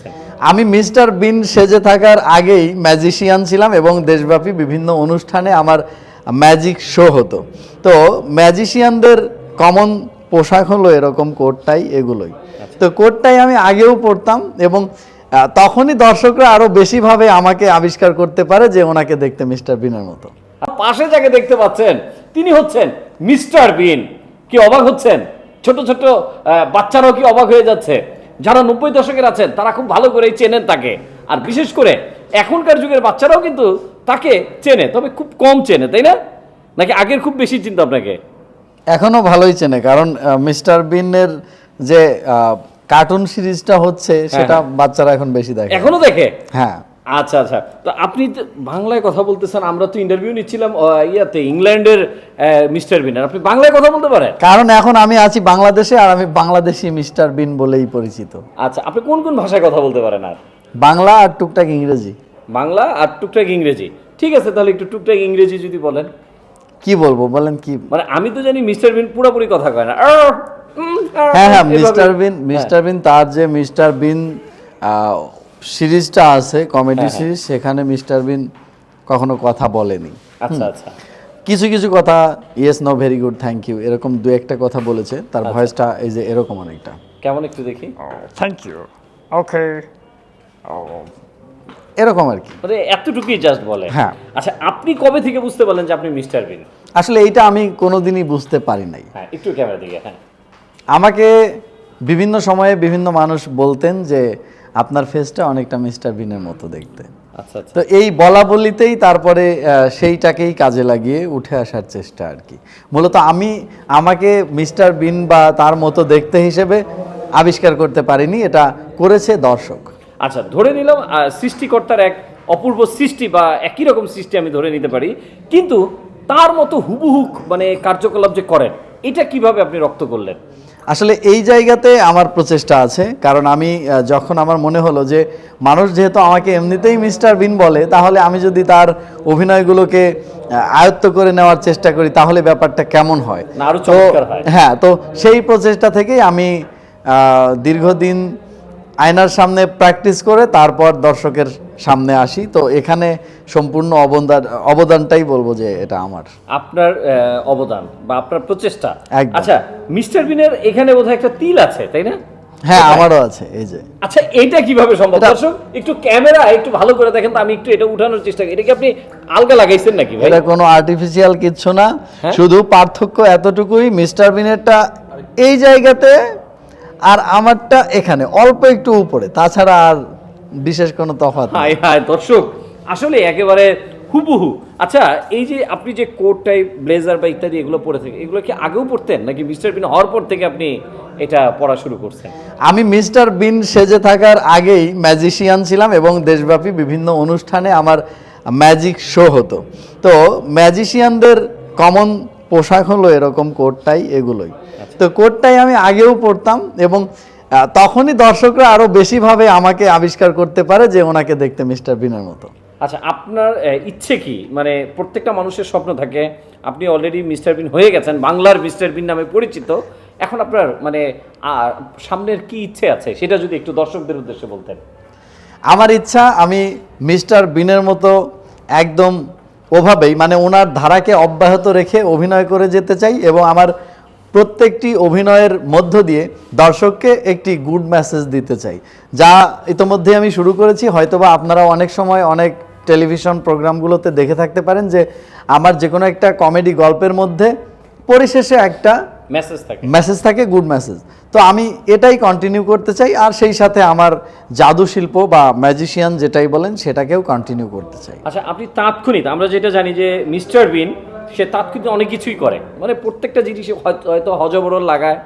করছেন? আমি মিস্টার বিন সেজে থাকার আগেই ম্যাজিশিয়ান ছিলাম এবং দেশব্যাপী বিভিন্ন অনুষ্ঠানে আমার ম্যাজিক শো হতো। তো ম্যাজিশিয়ানদের কমন পোশাক হলো এরকম কোট টাই, এগুলোই। তো কোট টাই আমি আগেও পরতাম এবং তখনই দর্শকরা আরো বেশিভাবে আমাকে আবিষ্কার করতে পারে যে ওনাকে দেখতে মিস্টার বিনের মতো। পাশে যাকে দেখতে পাচ্ছেন তিনি হচ্ছেন মিস্টার বিন। কি অবাক হচ্ছেন? ছোট ছোট বাচ্চারাও কি অবাক হয়ে যাচ্ছে? যারা 90 দশকের আছেন তারা খুব ভালো করেই চেনেন তাকে, আর বিশেষ করে এখনকার যুগের বাচ্চারাও কিন্তু তাকে চেনে, তবে খুব কম চেনে, তাই না? নাকি আগের খুব বেশি চিন্তা আপনাকে? এখনো ভালোই চেনে, কারণ মিস্টার বিনের যে কার্টুন সিরিজটা হচ্ছে সেটা বাচ্চারা এখন বেশি দেখে। এখনো দেখে? হ্যাঁ। আচ্ছা আচ্ছা, তো আপনি বাংলায় কথা বলতেছেন, আমরা তো ইন্টারভিউ নিচ্ছিলাম ইয়াতে ইংল্যান্ডের মিস্টার বিনের, আপনি বাংলায় কথা বলতে পারেন? কারণ এখন আমি আছি বাংলাদেশে আর আমি বাংলাদেশি মিস্টার বিন বলেই পরিচিত। আচ্ছা, আপনি কোন কোন ভাষায় কথা বলতে পারেন? আর বাংলা আর টুকটাক ইংরেজি। বাংলা আর টুকটাক ইংরেজি, ঠিক আছে, তাহলে একটু টুকটাক ইংরেজি যদি বলেন। কি বলবো বলেন? কি মানে আমি তো জানি মিস্টার বিন পুরোপুরি কথা কয় না। হ্যাঁ হ্যাঁ, মিস্টার বিন তার যে মিস্টার বিন সিরিজটা আছে কমেডি সিরিজ, সেখানে মিস্টার বিন কখনো কথা বলেনি। আচ্ছা আচ্ছা, কিছু কিছু কথা yes no very good thank you এরকম দু একটা কথা বলেছে, তার ভয়েসটা এই যে এরকম অনেকটা। কেমন একটু দেখি? Thank you. Okay. এরকম আর কি, মানে এতটুকুই জাস্ট বলে? হ্যাঁ। আচ্ছা, আপনি কবে থেকে বুঝতে পারলেন যে আপনি মিস্টার বিন? আসলে এইটা আমি কোনোদিনই বুঝতে পারি নাই। হ্যাঁ, একটু ক্যামেরা দিকে। হ্যাঁ, আমাকে বিভিন্ন সময়ে বিভিন্ন মানুষ বলতেন যে আপনার ফেসটা অনেকটা মিস্টার বিনের মতো দেখতে। আচ্ছা আচ্ছা, তো এই বলা বলিতেই তারপরে সেইটাকেই কাজে লাগিয়ে উঠে আসার চেষ্টা আর কি। মূলত আমি আমাকে মিস্টার বিন বা তার মতো দেখতে হিসেবে আবিষ্কার করতে পারিনি, এটা করেছে দর্শক। আচ্ছা, ধরে নিলাম সৃষ্টিকর্তার এক অপূর্ব সৃষ্টি বা একই রকম সৃষ্টি আমি ধরে নিতে পারি, কিন্তু তার মতো হুবহু মানে কার্যকলাপ যে করেন, এটা কিভাবে আপনি রপ্ত করলেন? আসলে এই জায়গাতে আমার প্রচেষ্টা আছে, কারণ আমি যখন আমার মনে হলো যে মানুষ যেহেতু আমাকে এমনিতেই মিস্টার বিন বলে, তাহলে আমি যদি তার অভিনয়গুলোকে আয়ত্ত করে নেওয়ার চেষ্টা করি তাহলে ব্যাপারটা কেমন হয়, না আরো চমৎকার হয়। হ্যাঁ, তো সেই প্রচেষ্টা থেকেই আমি দীর্ঘদিন আয়নার সামনে প্র্যাকটিস করে তারপর দর্শকের সামনে আসি। তো এখানে সম্পূর্ণ অবদানটাই বলবো যে এটা আমার, আপনার অবদান বা আপনার প্রচেষ্টা। একদম। আচ্ছা, মিস্টার বিনের এখানে বোধহয় একটা তিল আছে, তাই না? হ্যাঁ আমারও আছে, এই যে। আচ্ছা, এটা কিভাবে সম্ভব? দর্শক একটু ক্যামেরা একটু ভালো করে দেখেন তো, আমি একটু এটা উঠানোর চেষ্টা করি। এটা কি আপনি আলগা লাগাইছেন নাকি ভাই? এটা কোনো আর্টিফিশিয়াল কিচ্ছু না, শুধু পার্থক্য এতটুকুই, মিস্টার বিনেরটা এই জায়গাতে আর আমারটা এখানে অল্প একটু উপরে, তাছাড়া আর বিশেষ কোনো তফাৎ নেই। হায় হায় দর্শক, আসলে একেবারে হুবহু। আচ্ছা, এই যে আপনি যে কোট টাই ব্লেজার বা ইত্যাদি এগুলো পরে থাকেন, এগুলো কি আগেও পড়তেন নাকি মিস্টার বিন হওয়ার পর থেকে আপনি এটা পড়া শুরু করছেন? আমি মিস্টার বিন সেজে থাকার আগেই ম্যাজিশিয়ান ছিলাম এবং দেশব্যাপী বিভিন্ন অনুষ্ঠানে আমার ম্যাজিক শো হতো। তো ম্যাজিশিয়ানদের কমন পোশাক হলো এরকম কোট টাই, এগুলোই। তো কোট টাই আমি আগেও পরতাম এবং তখনই দর্শকরা আরো বেশিভাবে আমাকে আবিষ্কার করতে পারে যে ওনাকে দেখতে মিস্টার বিনের মতো। আচ্ছা, আপনার ইচ্ছে কি? মানে প্রত্যেকটা মানুষের স্বপ্ন থাকে, আপনি অলরেডি মিস্টার বিন হয়ে গেছেন, বাংলার মিস্টার বিন নামে পরিচিত। এখন আপনার মানে সামনের কি ইচ্ছে আছে সেটা যদি একটু দর্শকদের উদ্দেশ্যে বলতেন। আমার ইচ্ছা, আমি মিস্টার বিনের মতো একদম ওভাবেই মানে ওনার ধারাকে অব্যাহত রেখে অভিনয় করে যেতে চাই এবং আমার প্রত্যেকটি অভিনয়ের মধ্য দিয়ে দর্শককে একটি গুড মেসেজ দিতে চাই, যা ইতোমধ্যে আমি শুরু করেছি। হয়তোবা আপনারা অনেক সময় অনেক টেলিভিশন প্রোগ্রামগুলোতে দেখে থাকতে পারেন যে আমার যে কোনো একটা কমেডি গল্পের মধ্যে পরিশেষে একটা মেসেজ থাকে, গুড মেসেজ। তো আমি এটাই কন্টিনিউ করতে চাই, আর সেই সাথে আমার জাদু শিল্প বা ম্যাজিশিয়ান যেটাই বলেন সেটাকেও কন্টিনিউ করতে চাই। আচ্ছা, আপনি তাৎক্ষণিক, আমরা যেটা জানি যে মিস্টার বিন সে তাৎক্ষণিক অনেক কিছুই করে, মানে প্রত্যেকটা জিনিসে হয়তো হজবরল লাগায়,